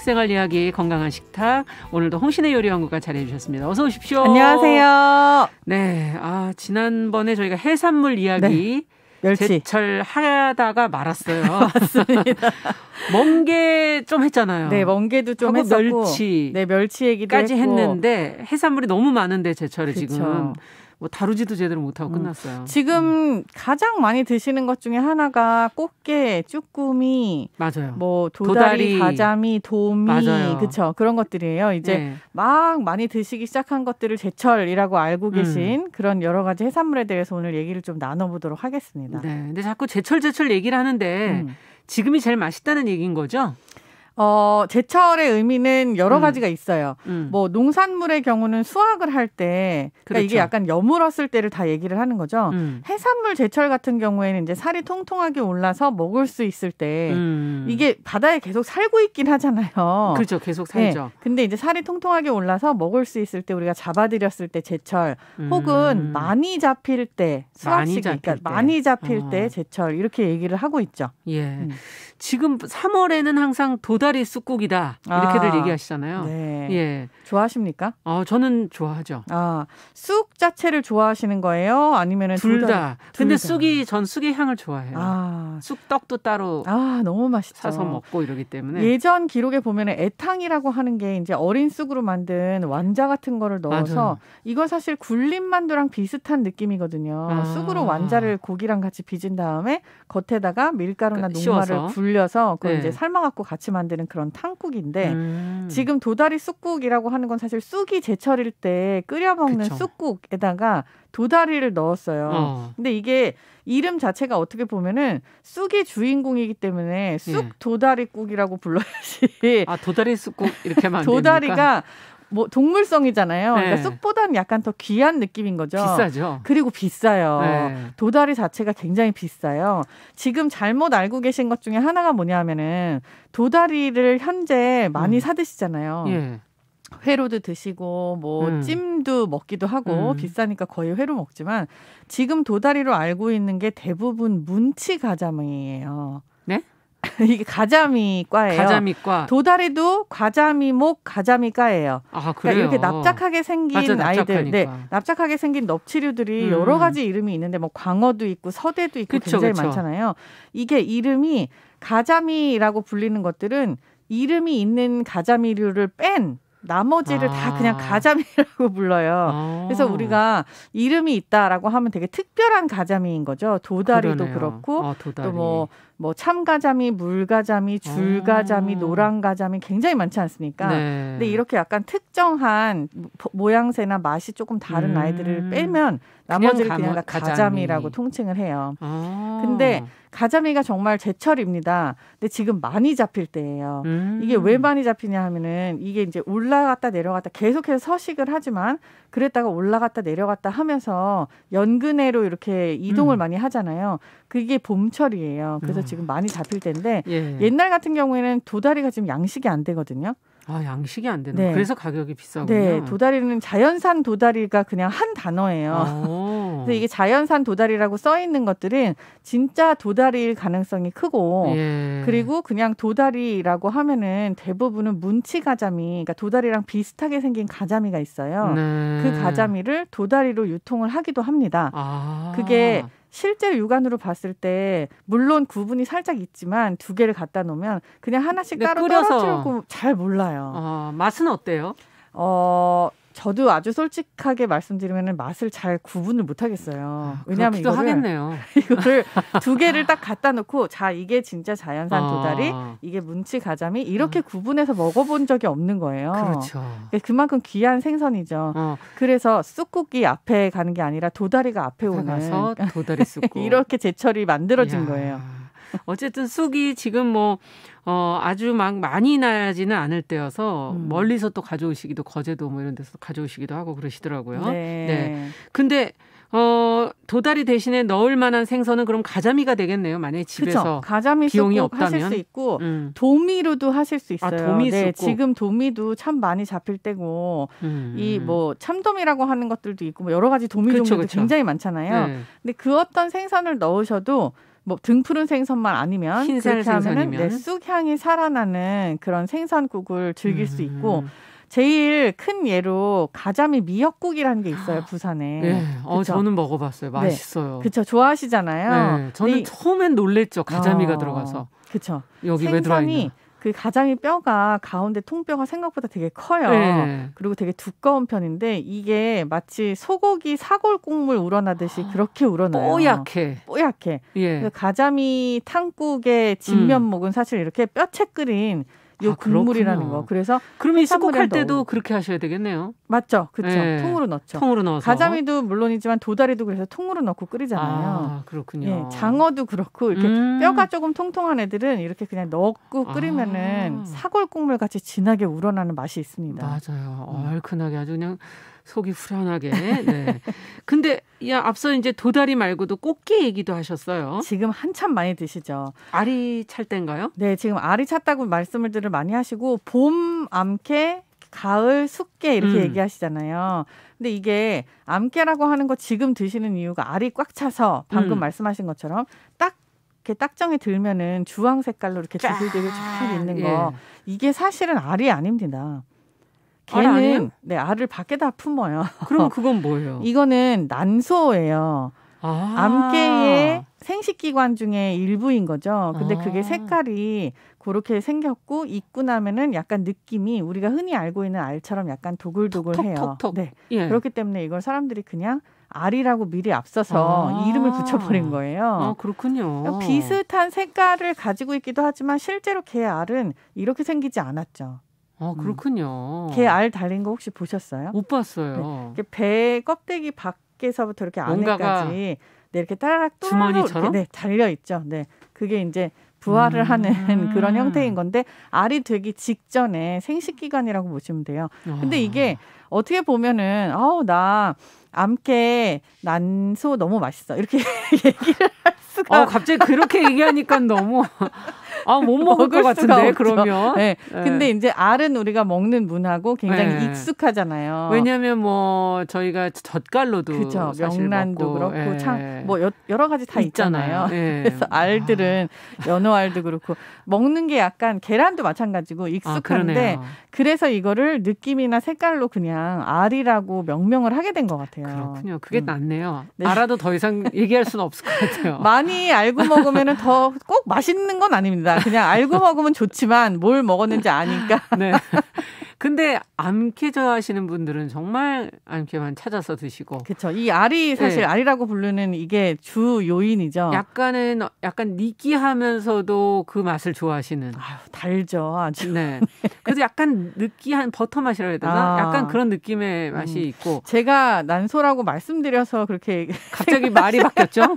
식생활 이야기 건강한 식탁. 오늘도 홍신의 요리연구가 자리해 주셨습니다. 어서 오십시오. 안녕하세요. 네, 지난번에 저희가 해산물 이야기 멸치 제철 하다가 말았어요. 맞습니다. 멍게 좀 했잖아요. 네, 멍게도 좀 했었고 멸치, 네, 멸치 얘기까지 했는데 해산물이 너무 많은데 제철에 그쵸. 지금 뭐 다루지도 제대로 못하고 끝났어요. 지금 가장 많이 드시는 것 중에 하나가 꽃게, 쭈꾸미, 맞아요. 뭐 도다리, 가자미, 도미, 맞아요. 그렇죠. 그런 것들이에요. 이제 네. 막 많이 드시기 시작한 것들을 제철이라고 알고 계신 그런 여러 가지 해산물에 대해서 오늘 얘기를 좀 나눠보도록 하겠습니다. 네, 근데 자꾸 제철 얘기를 하는데 지금이 제일 맛있다는 얘기인 거죠? 제철의 의미는 여러 가지가 있어요. 뭐 농산물의 경우는 수확을 할 때, 그러니까 그렇죠. 이게 약간 여물었을 때를 다 얘기를 하는 거죠. 해산물 제철 같은 경우에는 이제 살이 통통하게 올라서 먹을 수 있을 때, 이게 바다에 계속 살고 있긴 하잖아요. 그렇죠, 계속 살죠. 네. 근데 이제 살이 통통하게 올라서 먹을 수 있을 때 우리가 잡아들였을 때 제철, 혹은 많이 잡힐 때 수확 시기, 그러니까 많이 잡힐 때 제철 이렇게 얘기를 하고 있죠. 예. 지금 3월에는 항상 도다리 쑥국이다 이렇게들 얘기하시잖아요. 네. 예. 좋아하십니까? 저는 좋아하죠. 쑥 자체를 좋아하시는 거예요? 아니면은 둘 다. 근데 전 쑥의 향을 좋아해요. 쑥떡도 따로 너무 맛있죠. 사서 먹고 이러기 때문에. 예전 기록에 보면은 애탕이라고 하는 게 이제 어린 쑥으로 만든 완자 같은 거를 넣어서 맞아요. 이건 사실 굴린 만두랑 비슷한 느낌이거든요. 쑥으로 완자를 고기랑 같이 빚은 다음에 겉에다가 밀가루나 녹말을 굴려서 그걸 이제 삶아갖고 같이 만드는 그런 탕국인데 지금 도다리 쑥국이라고 하는 건 사실 쑥이 제철일 때 끓여 먹는 쑥국에다가 도다리를 넣었어요. 근데 이게 이름 자체가 어떻게 보면은 쑥이 주인공이기 때문에 쑥 도다리국이라고 불러야지. 도다리 쑥국 이렇게 하면 안 됩니까? 도다리가 뭐 동물성이잖아요. 네. 그러니까 쑥보다는 약간 더 귀한 느낌인 거죠. 비싸죠. 그리고 비싸요. 네. 도다리 자체가 굉장히 비싸요. 지금 잘못 알고 계신 것 중에 하나가 뭐냐면은 도다리를 현재 많이 사 드시잖아요. 예. 회로도 드시고 뭐 찜도 먹기도 하고 비싸니까 거의 회로 먹지만 지금 도다리로 알고 있는 게 대부분 문치 가자미예요. 네? 이게 가자미과예요. 가자미과. 도다리도 가자미목 가자미과예요. 그래요? 그러니까 이렇게 납작하게 생긴 아이들, 납작하게 생긴 넙치류들이 여러 가지 이름이 있는데 뭐 광어도 있고 서대도 있고 굉장히 많잖아요. 이게 이름이 가자미라고 불리는 것들은 이름이 있는 가자미류를 뺀 나머지를 다 그냥 가자미라고 불러요. 그래서 우리가 이름이 있다라고 하면 되게 특별한 가자미인 거죠. 도다리도 그러네요. 그렇고 도다리. 또 뭐 참가자미, 물가자미, 줄가자미, 노랑가자미 굉장히 많지 않습니까? 네. 근데 이렇게 약간 특정한 모양새나 맛이 조금 다른 아이들을 빼면 나머지를 그냥 다 가자미라고 통칭을 해요. 근데 가자미가 정말 제철입니다. 근데 지금 많이 잡힐 때예요. 이게 왜 많이 잡히냐 하면은 이게 이제 올라갔다 내려갔다 계속해서 서식을 하지만 그랬다가 올라갔다 내려갔다 하면서 연근해로 이렇게 이동을 많이 하잖아요. 그게 봄철이에요. 그래서 지금 많이 잡힐 때인데 옛날 같은 경우에는 도다리가 지금 양식이 안 되거든요. 양식이 안 되는 그래서 가격이 비싸군요. 네, 도다리는 자연산 도다리가 그냥 한 단어예요. 그래서 이게 자연산 도다리라고 써 있는 것들은 진짜 도다리일 가능성이 크고 그리고 그냥 도다리라고 하면은 대부분은 문치 가자미, 그러니까 도다리랑 비슷하게 생긴 가자미가 있어요. 그 가자미를 도다리로 유통을 하기도 합니다. 그게 실제 육안으로 봤을 때 물론 구분이 살짝 있지만 두 개를 갖다 놓으면 그냥 하나씩 따로 떨어뜨리고 잘 몰라요. 맛은 어때요? 저도 아주 솔직하게 말씀드리면 맛을 잘 구분을 못 하겠어요. 왜냐하면 이거를 두 개를 딱 갖다 놓고 자 이게 진짜 자연산 도다리, 이게 문치 가자미 이렇게 구분해서 먹어본 적이 없는 거예요. 그렇죠. 그만큼 귀한 생선이죠. 그래서 쑥국이 앞에 가는 게 아니라 도다리가 앞에 오는 도다리 쑥국 이렇게 제철이 만들어진 거예요. 어쨌든 쑥이 지금 아주 막 많이 나지는 않을 때여서 멀리서 또 가져오시기도 거제도 뭐 이런 데서 가져오시기도 하고 그러시더라고요. 네. 근데 도다리 대신에 넣을 만한 생선은 그럼 가자미가 되겠네요. 만약에 집에서 그쵸. 가자미 비용이 쑥국 없다면 하실 수 있고 도미로도 하실 수 있어요. 도미 쑥국. 지금 도미도 참 많이 잡힐 때고 이 뭐 참도미라고 하는 것들도 있고 뭐 여러 가지 도미 종류도 굉장히 많잖아요. 근데 그 어떤 생선을 넣으셔도 뭐 등푸른 생선만 아니면 흰살 그렇게 하면은 생선이면 쑥향이 살아나는 그런 생선국을 즐길 수 있고 제일 큰 예로 가자미 미역국이라는 게 있어요, 부산에. 네, 저는 먹어봤어요. 맛있어요. 네. 그렇죠, 좋아하시잖아요. 네, 저는 처음엔 놀랬죠, 가자미가 들어가서. 그렇죠. 여기 왜 들어있나? 생선이 그 가자미 뼈가 가운데 통뼈가 생각보다 되게 커요. 네. 그리고 되게 두꺼운 편인데 이게 마치 소고기 사골 국물 우러나듯이 그렇게 우러나요. 뽀얗게. 예. 그래서 가자미 탕국의 진면목은 사실 이렇게 뼈채 끓인 요 국물이라는 거. 그래서 그럼 이 쑥국할 때도 그렇게 하셔야 되겠네요. 맞죠, 그렇죠. 네. 통으로 넣죠. 통으로 넣어서. 가자미도 물론이지만 도다리도 그래서 통으로 넣고 끓이잖아요. 아, 그렇군요. 예, 장어도 그렇고 이렇게 뼈가 조금 통통한 애들은 이렇게 그냥 넣고 끓이면은 사골 국물 같이 진하게 우러나는 맛이 있습니다. 맞아요. 얼큰하게 아주 그냥 속이 후련하게. 네. 근데 앞서 이제 도다리 말고도 꽃게 얘기도 하셨어요. 지금 한참 많이 드시죠. 알이 찰 때인가요? 네, 지금 알이 찼다고 말씀을 많이 하시고 봄 암캐, 가을 쑥깨 이렇게 얘기하시잖아요. 근데 이게 암깨라고 하는 거 지금 드시는 이유가 알이 꽉 차서 방금 말씀하신 것처럼 딱 이렇게 딱정이 들면은 주황 색깔로 이렇게 지글지글 쫙 있는 거. 이게 사실은 알이 아닙니다. 걔는 알을 밖에다 품어요. 그럼 그건 뭐예요? 이거는 난소예요. 암깨의 생식기관 중에 일부인 거죠. 근데 그게 색깔이 그렇게 생겼고 익고 나면은 약간 느낌이 우리가 흔히 알고 있는 알처럼 약간 도글도글해요. 네. 예. 그렇기 때문에 이걸 사람들이 그냥 알이라고 미리 앞서서 이름을 붙여버린 거예요. 그렇군요. 비슷한 색깔을 가지고 있기도 하지만 실제로 걔 알은 이렇게 생기지 않았죠. 그렇군요. 걔 알 달린 거 혹시 보셨어요? 못 봤어요. 네. 배 껍데기 밖에서부터 이렇게 안에까지 이렇게 따라락 주머니처럼 달려 있죠. 네, 그게 이제 부화를 하는 그런 형태인 건데 알이 되기 직전에 생식기관이라고 보시면 돼요. 근데 이게 어떻게 보면은 나 암깨 난소 너무 맛있어 이렇게 얘기를 할 수가 갑자기 그렇게 얘기하니까 너무 못 먹을 것 같은데 그러면. 네. 근데 이제 알은 우리가 먹는 문화고 굉장히 익숙하잖아요. 왜냐하면 뭐 저희가 젓갈로도 그렇죠. 사실 명란도 먹고, 그렇고 참 뭐 여러 가지 다 있잖아요. 그래서 알들은 연어알도 그렇고 먹는 게 약간 계란도 마찬가지고 익숙한데 그래서 이거를 느낌이나 색깔로 그냥 알이라고 명명을 하게 된 것 같아요. 그렇군요. 그게 낫네요. 네. 알아도 더 이상 얘기할 수는 없을 것 같아요. 많이 알고 먹으면 더 꼭 맛있는 건 아닙니다. 그냥 알고 먹으면 좋지만 뭘 먹었는지 아니까. 네. 근데 암캐 좋아하시는 분들은 정말 암캐만 찾아서 드시고. 그렇죠. 이 알이 사실 알이라고 부르는 이게 주 요인이죠. 약간 느끼하면서도 그 맛을 좋아하시는. 달죠. 아주. 네. 그래서 약간 느끼한 버터 맛이라 해야 되나? 약간 그런 느낌의 맛이 있고. 제가 난소라고 말씀드려서 그렇게 갑자기 말이 바뀌었죠?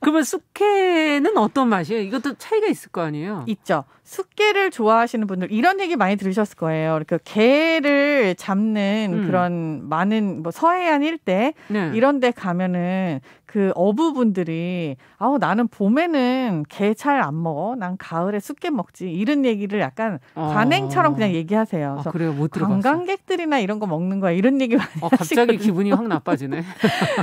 그러면 쑥캐는 어떤 맛이에요? 이것도 차이가 있을 거 아니에요? 있죠. 쑥게를 좋아하시는 분들 이런 얘기 많이 들으셨을 거예요. 그러니까 게를 잡는 그런 많은 뭐 서해안 일대 이런 데 가면은 그 어부분들이 나는 봄에는 게 잘 안 먹어. 난 가을에 쑥게 먹지. 이런 얘기를 약간 관행처럼 그냥 얘기하세요. 그래서 그래요? 못 들어봤어요. 관광객들이나 이런 거 먹는 거야. 이런 얘기 많이 갑자기 하시거든요. 기분이 확 나빠지네.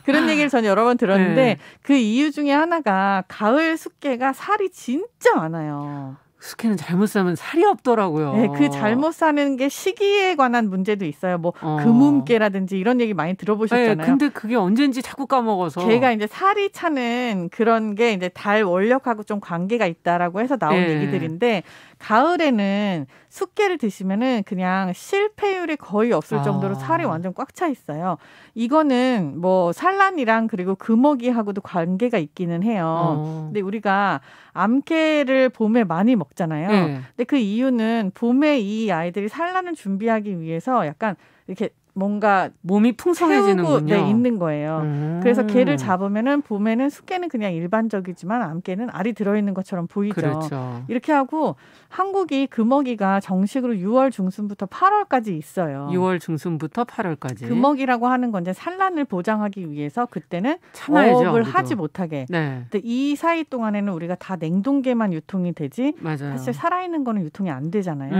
그런 얘기를 전 여러 번 들었는데 그 이유 중에 하나가 가을 쑥게가 살이 진짜 많아요. 쑥캐는 잘못 사면 살이 없더라고요. 네, 그 잘못 사는 게 시기에 관한 문제도 있어요. 뭐 금음깨라든지 이런 얘기 많이 들어보셨잖아요. 네, 근데 그게 언젠지 자꾸 까먹어서. 걔가 이제 살이 차는 그런 게 이제 달 원력하고 좀 관계가 있다라고 해서 나온 얘기들인데 가을에는 쑥깨를 드시면은 그냥 실패율이 거의 없을 정도로 살이 완전 꽉 차 있어요. 이거는 뭐 산란이랑 그리고 금어기하고도 관계가 있기는 해요. 근데 우리가 암깨를 봄에 많이 먹잖아요. 근데 그 이유는 봄에 이 아이들이 산란을 준비하기 위해서 약간 이렇게 뭔가 몸이 풍성해지는군요. 있는 거예요. 그래서 개를 잡으면은 봄에는 쑥개는 그냥 일반적이지만 암개는 알이 들어있는 것처럼 보이죠. 그렇죠. 이렇게 하고 한국이 금어기가 정식으로 6월 중순부터 8월까지 있어요. 6월 중순부터 8월까지. 금어기라고 하는 건 이제 산란을 보장하기 위해서 그때는 참아야죠, 어업을 하지 못하게. 네. 근데 이 사이 동안에는 우리가 다 냉동개만 유통이 되지 맞아요. 사실 살아있는 거는 유통이 안 되잖아요.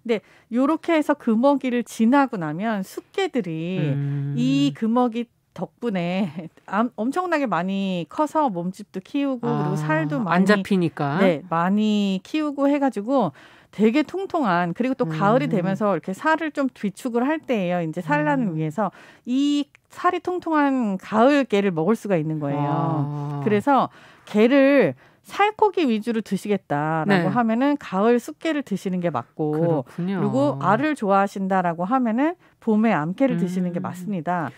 근데 이렇게 해서 금어기를 지나고 나면 쑥개들이 이 금어기 덕분에 엄청나게 많이 커서 몸집도 키우고 그리고 살도 많이 안 잡히니까 많이 키우고 해가지고 되게 통통한 그리고 또 가을이 되면서 이렇게 살을 좀 비축을 할 때예요. 이제 산란을 위해서 이 살이 통통한 가을 게를 먹을 수가 있는 거예요. 그래서 게를 살코기 위주로 드시겠다라고 하면은 가을 쑥게를 드시는 게 맞고 그렇군요. 그리고 알을 좋아하신다라고 하면은 봄에 암게를 드시는 게 맞습니다.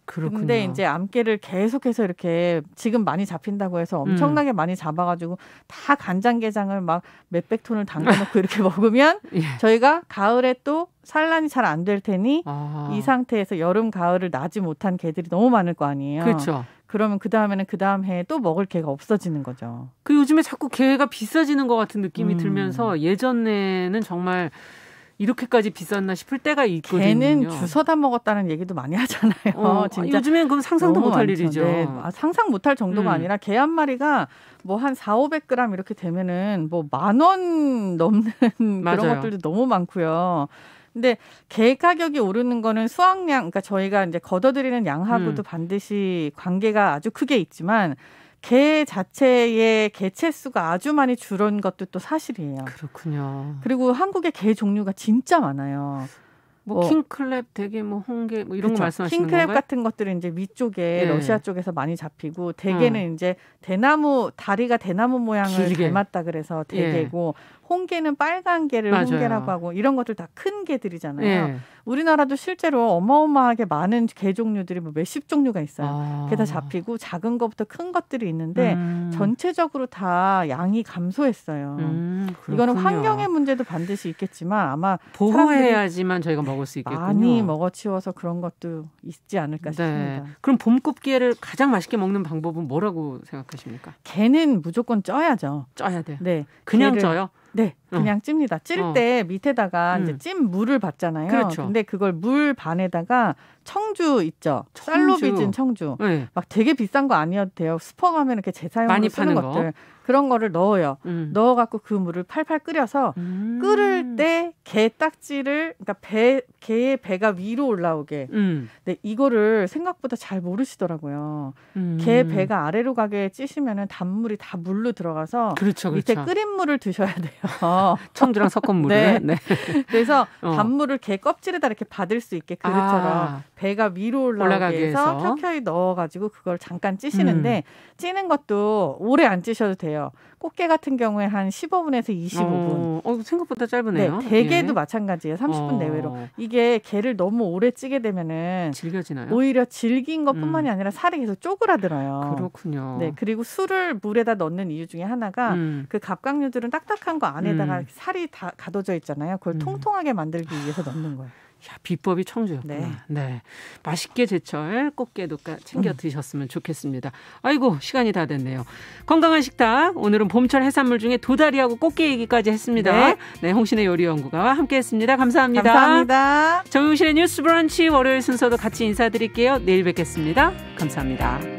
그런데 이제 암게를 계속해서 이렇게 지금 많이 잡힌다고 해서 엄청나게 많이 잡아가지고 다 간장게장을 막 몇백 톤을 담가놓고 이렇게 먹으면 저희가 가을에 또 산란이 잘 안 될 테니 이 상태에서 여름 가을을 나지 못한 게들이 너무 많을 거 아니에요. 그렇죠. 그러면 그 다음에는 그 다음 해에 또 먹을 게가 없어지는 거죠. 그 요즘에 자꾸 게가 비싸지는 것 같은 느낌이 들면서 예전에는 정말 이렇게까지 비쌌나 싶을 때가 있거든요. 게는 주워다 먹었다는 얘기도 많이 하잖아요. 진짜 요즘엔 그럼 상상도 못할 일이죠. 네. 상상 못할 정도가 아니라 게 한 마리가 뭐 한 400~500g 이렇게 되면은 뭐 10,000원 넘는 그런 것들도 너무 많고요. 근데 게 가격이 오르는 거는 수확량, 그러니까 저희가 이제 걷어들이는 양하고도 반드시 관계가 아주 크게 있지만 게 자체의 개체 수가 아주 많이 줄은 것도 또 사실이에요. 그렇군요. 그리고 한국의 게 종류가 진짜 많아요. 뭐 킹크랩, 대게, 뭐 홍게, 뭐 이런 거 말씀하시는 건가요? 킹크랩 같은 것들은 이제 위쪽에 러시아 쪽에서 많이 잡히고 대게는 이제 대나무 다리가 대나무 모양을 닮았다 그래서 대게고 홍게는 빨간 게를 홍게라고 하고 이런 것들 다 큰 게들이잖아요. 우리나라도 실제로 어마어마하게 많은 게 종류들이 뭐 몇십 종류가 있어요. 그게 다 잡히고 작은 것부터 큰 것들이 있는데 전체적으로 다 양이 감소했어요. 이거는 환경의 문제도 반드시 있겠지만 아마 보호해야지만 저희가 먹을 수 있겠군요. 많이 먹어치워서 그런 것도 있지 않을까 싶습니다. 그럼 봄꽃게를 가장 맛있게 먹는 방법은 뭐라고 생각하십니까? 게는 무조건 쪄야죠. 쪄야 돼요? 네. 그냥 쪄요? 네, 그냥 찝니다. 찔 때 밑에다가 이제 찐 물을 받잖아요. 그렇죠. 근데 그걸 물 반에다가 청주 있죠. 쌀로 빚은 청주. 막 되게 비싼 거 아니어도 돼요. 슈퍼 가면 이렇게 재사용으로 쓰는 것들. 그런 거를 넣어요. 넣어갖고 그 물을 팔팔 끓여서 끓을 때 게 딱지를, 그러니까 게의 배가 위로 올라오게. 근데 이거를 생각보다 잘 모르시더라고요. 게 배가 아래로 가게 찌시면은 단물이 다 물로 들어가서 밑에 끓인 물을 드셔야 돼요. 청주랑 섞은 물을. 네. 그래서 단물을 게 껍질에다 이렇게 받을 수 있게 그릇처럼 배가 위로 올라가게 해서 켜켜이 넣어가지고 그걸 잠깐 찌시는데 찌는 것도 오래 안 찌셔도 돼요. 꽃게 같은 경우에 한 15분에서 25분. 생각보다 짧으네요. 네, 대게도 마찬가지예요. 30분 내외로. 이게 게를 너무 오래 찌게 되면은 질겨지나요? 오히려 질긴 것뿐만이 아니라 살이 계속 쪼그라들어요. 그렇군요. 네, 그리고 술을 물에다 넣는 이유 중에 하나가 그 갑각류들은 딱딱한 거 안에다가 살이 다 가둬져 있잖아요. 그걸 통통하게 만들기 위해서 넣는 거예요. 비법이 청주였구나. 네. 맛있게 제철 꽃게도 챙겨 드셨으면 좋겠습니다. 아이고, 시간이 다 됐네요. 건강한 식탁, 오늘은 봄철 해산물 중에 도다리하고 꽃게 얘기까지 했습니다. 네, 홍신의 요리연구가와 함께했습니다. 감사합니다. 감사합니다. 정용실의 뉴스 브런치 월요일 순서도 같이 인사드릴게요. 내일 뵙겠습니다. 감사합니다.